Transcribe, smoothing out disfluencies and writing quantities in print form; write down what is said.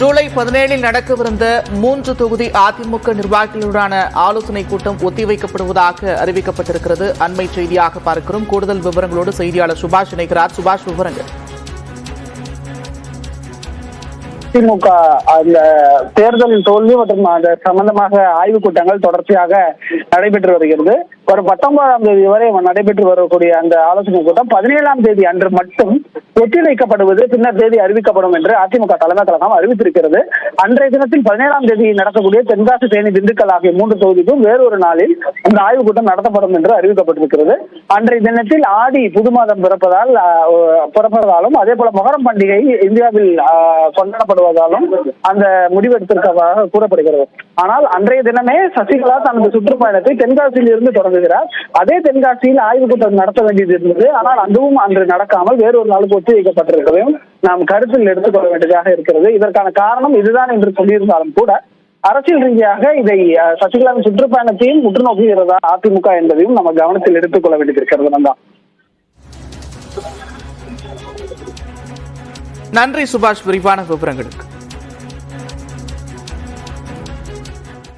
ஜூலை 17 நடக்கவிருந்த 3 தொகுதி அதிமுக நிர்வாகிகளுடனான ஆலோசனைக் கூட்டம் ஒத்திவைக்கப்படுவதாக அறிவிக்கப்பட்டிருக்கிறது. அண்மை செய்தியாக பார்க்கிறோம். கூடுதல் விவரங்களோடு செய்தியாளர் சுபாஷ் இணைக்கிறார். சுபாஷ், விவரங்கள். திமுக அந்த தேர்தலின் தோல்வி மற்றும் அது சம்பந்தமாக ஆய்வுக் கூட்டங்கள் தொடர்ச்சியாக நடைபெற்று வருகிறது. வரும் 19ஆம் தேதி வரை நடைபெற்று வரக்கூடிய அந்த ஆலோசனை கூட்டம் 17ஆம் தேதி அன்று மட்டும் ஒத்திவைக்கப்படுவது, பின்னர் தேதி அறிவிக்கப்படும் என்று அதிமுக தலைமை கழகம் அறிவித்திருக்கிறது. அன்றைய தினத்தில் 17ஆம் தேதி நடக்கக்கூடிய தென்காசி, தேனி, திண்டுக்கல் ஆகிய 3 தொகுதிக்கும் வேறொரு நாளில் இந்த ஆய்வுக் கூட்டம் நடத்தப்படும் என்று அறிவிக்கப்பட்டிருக்கிறது. அன்றைய தினத்தில் ஆடி புது மாதம் பிறப்பதாலும் அதே போல மொஹரம் பண்டிகை இந்தியாவில் கொண்டாடப்படுவதாலும் அந்த முடிவெடுத்திருப்பதாக கூறப்படுகிறது. ஆனால் அன்றைய தினமே சசிகலா தனது சுற்றுப்பயணத்தை தென்காசியில் இருந்து தொடங்குகிறார். அதே தென்காசியில் ஆய்வுக் கூட்டம் நடத்த வேண்டியது இருந்தது. ஆனால் அதுவும் அன்று நடக்காமல் வேறொரு நாளுக்கு ஒத்தி வைக்கப்பட்டிருப்பதையும் நாம் கருத்தில் எடுத்துக்கொள்ள வேண்டியதாக இருக்கிறது. இதற்கான காரணம் இதுதான் என்று சொல்லியிருந்தாலும் கூட அரசியல் ரீதியாக இதை சசிகலாவின் சுற்றுப்பயணத்தையும் உற்று நோக்குகிறதா அதிமுக என்பதையும் நம்ம கவனத்தில் எடுத்துக்கொள்ள வேண்டியிருக்கிறது. நன்றி சுபாஷ், விரிவான விவரங்களுக்கு.